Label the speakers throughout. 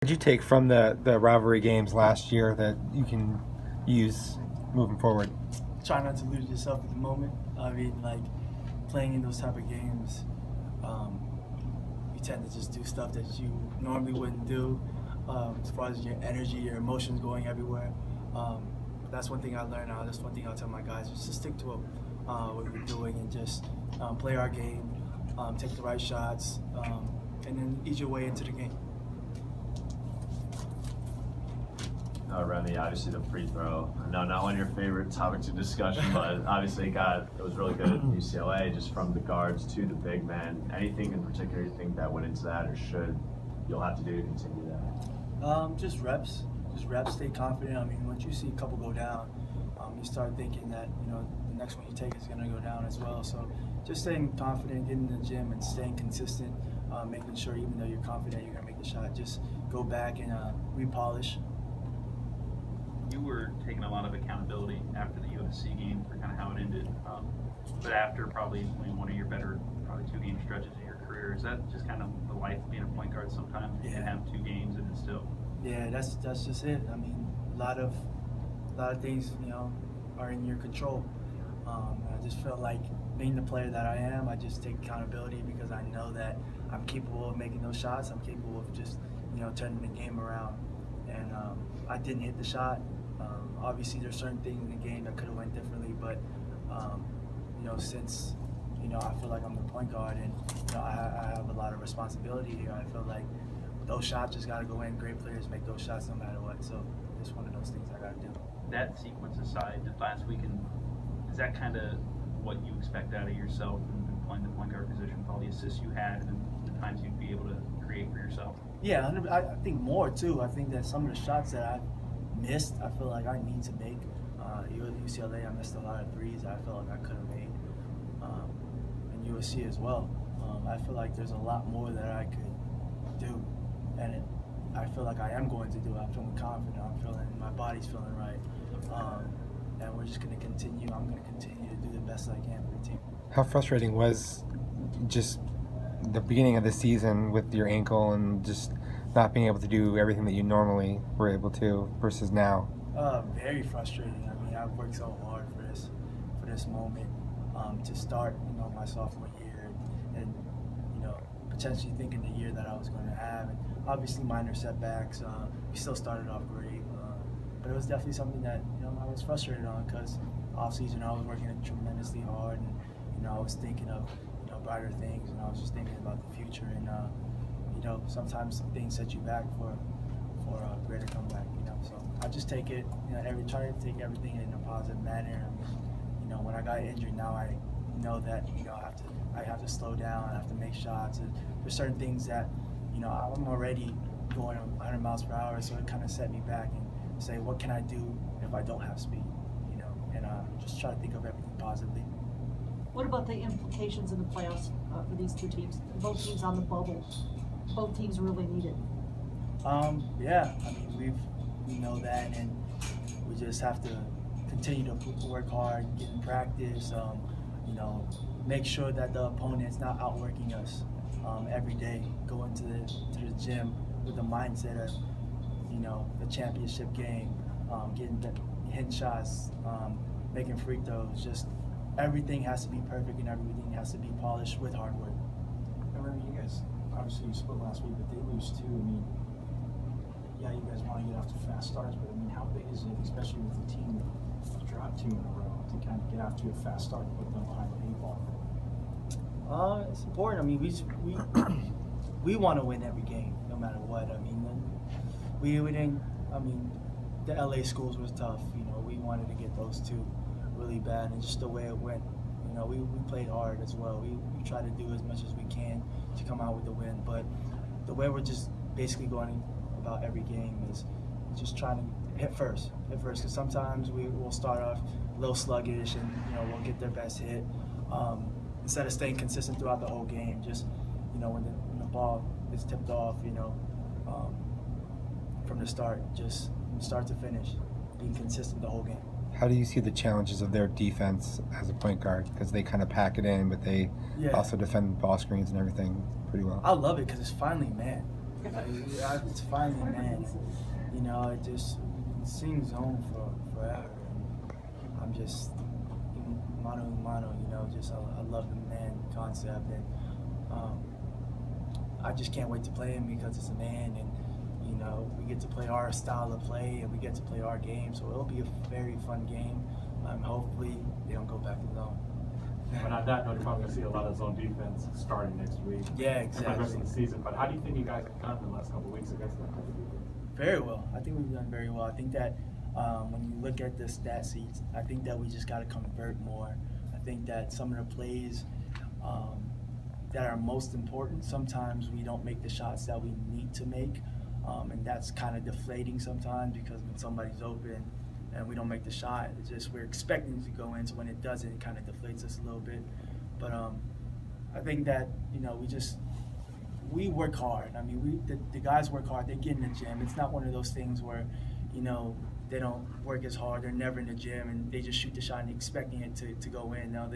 Speaker 1: Did you take from the rivalry games last year that you can use moving forward?
Speaker 2: Try not to lose yourself at the moment. I mean, like, playing in those type of games, you tend to just do stuff that you normally wouldn't do, as far as your energy, your emotions going everywhere. That's one thing I learned now. That's one thing I'll tell my guys, just to stick to what we're doing and just play our game, take the right shots, and then ease your way into the game.
Speaker 3: Remy, obviously the free throw. I know not one of your favorite topics of discussion, but obviously it was really good at UCLA, just from the guards to the big men. Anything in particular you think that went into that, or you'll have to do to continue that?
Speaker 2: Just reps. Stay confident. I mean, once you see a couple go down, you start thinking that the next one you take is going to go down as well. So just staying confident, getting in the gym, and staying consistent, making sure even though you're confident you're going to make the shot, just go back and repolish.
Speaker 4: You were taking a lot of accountability after the USC game for kind of how it ended, but after probably one of your better, probably 2-game stretches of your career, is that just kind of the life of being a point guard sometimes? You can have 2 games and it's still.
Speaker 2: Yeah, that's just it. I mean, a lot of things are in your control. I just felt like being the player that I am, I just take accountability because I know that I'm capable of making those shots. I'm capable of just turning the game around, and I didn't hit the shot. Obviously, there's certain things in the game that could have went differently, but since I feel like I'm the point guard and I have a lot of responsibility here, I feel like those shots just got to go in. Great players make those shots no matter what, so it's one of those things I got to do.
Speaker 4: That sequence aside, last weekend, is that kind of what you expect out of yourself and playing the point guard position with all the assists you had and the times you'd be able to create for yourself?
Speaker 2: Yeah, I think more too. I think that some of the shots that I missed, I feel like I need to make. UCLA, I missed a lot of threes I felt like I could have made, and USC as well. I feel like there's a lot more that I could do, and I feel like I am going to do. I'm feeling confident. My body's feeling right, and we're just going to continue. I'm going to continue to do the best I can for the team.
Speaker 1: How frustrating was just the beginning of the season with your ankle and just not being able to do everything that you normally were able to versus now?
Speaker 2: Very frustrating. I mean, I've worked so hard for this moment to start, my sophomore year, and potentially thinking the year that I was going to have, and obviously minor setbacks. We still started off great, but it was definitely something that I was frustrated on because off season I was working tremendously hard, and I was thinking of brighter things, and I was just thinking about the future, and sometimes things set you back for a greater comeback. So I just take it, try to take everything in a positive manner. When I got injured, now I know that I have to slow down. I have to make shots. And there's certain things that I'm already going 100 miles per hour, so it kind of set me back and say, what can I do if I don't have speed? And just try to think of everything positively.
Speaker 5: What about the implications in the playoffs for these 2 teams? Both teams on the bubble. Both teams really need it.
Speaker 2: Yeah, I mean we know that, and we just have to continue to work hard, get in practice. Make sure that the opponent's not outworking us every day. Go into the gym with the mindset of the championship game, hitting shots, making free throws. Just everything has to be perfect and everything has to be polished with hard work.
Speaker 6: And Remy, you guys obviously you spoke last week, but they lose too. I mean, yeah, you guys want to get off to fast starts, but I mean, how big is it, especially with the team that dropped 2 in a row, to kind of get off to a fast start and put them behind the 8 ball?
Speaker 2: It's important. I mean, we want to win every game, no matter what. I mean, we didn't. I mean, the LA schools was tough. We wanted to get those 2 really bad, and just the way it went. We played hard as well. We tried to do as much as we can to come out with the win, but the way we're just basically going about every game is just trying to hit first, because sometimes we will start off a little sluggish and we'll get their best hit instead of staying consistent throughout the whole game. Just when the ball is tipped off, from the start, just from start to finish, being consistent the whole game.
Speaker 1: How do you see the challenges of their defense as a point guard? Because they kind of pack it in, but they also defend ball screens and everything pretty well.
Speaker 2: I love it because it's finally man. It's finally, man. You know, it seems home for forever. I'm just mano a mano. You know, I love the man concept, and I just can't wait to play him because it's a man, and you know, we get to play our style of play, and we get to play our game. So it'll be a very fun game. Hopefully, they don't go back to zone.
Speaker 7: But on that note, you're probably going to see a lot of zone defense starting next week.
Speaker 2: Yeah, exactly.
Speaker 7: For the rest of the season. But how do you think you guys have done in the last couple of weeks against that type of defense?
Speaker 2: Very well. I think we've done very well. I think that when you look at the stat sheets, I think that we just got to convert more. I think that some of the plays that are most important, sometimes we don't make the shots that we need to make. And that's kind of deflating sometimes, because when somebody's open and we don't make the shot, it's just we're expecting it to go in. So when it doesn't, it kind of deflates us a little bit. But I think that, you know, we work hard. I mean, the guys work hard. They get in the gym. It's not one of those things where, you know, they don't work as hard. They're never in the gym and they just shoot the shot and expecting it to go in. No,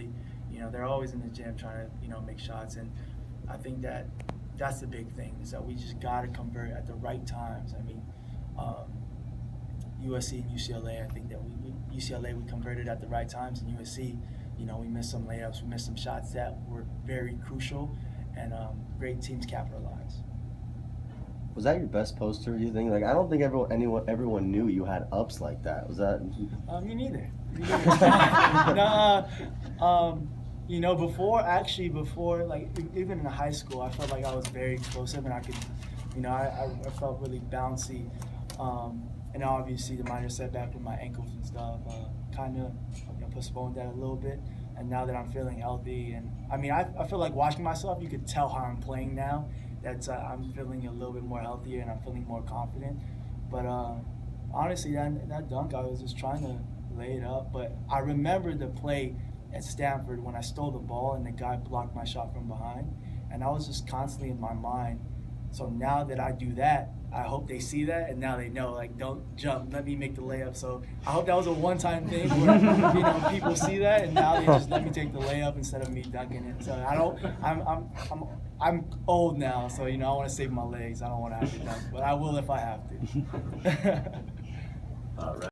Speaker 2: they're always in the gym trying to, you know, make shots. And I think that that's the big thing, is that we just got to convert at the right times. I mean, USC and UCLA, I think that UCLA we converted at the right times, and USC, you know, we missed some layups, we missed some shots that were very crucial, and great teams capitalized.
Speaker 8: Was that your best poster, you think? Like, I don't think everyone knew you had ups like that. Was that?
Speaker 2: Me neither. You know, before, like, even in high school, I felt like I was very explosive, and I could, you know, I felt really bouncy. And obviously the minor setback with my ankles and stuff kind of, you know, postponed that a little bit. And now that I'm feeling healthy, and I mean, I feel like watching myself, you could tell how I'm playing now. That I'm feeling a little bit more healthier and I'm feeling more confident. But honestly, that dunk, I was just trying to lay it up. But I remember the play at Stanford when I stole the ball and the guy blocked my shot from behind. And I was just constantly in my mind. So now that I do that, I hope they see that, and now they know, like, don't jump, let me make the layup. So I hope that was a one-time thing where, you know, people see that, and now they just let me take the layup instead of me dunking it. So I'm old now, so, you know, I want to save my legs. I don't want to have to dunk, but I will if I have to.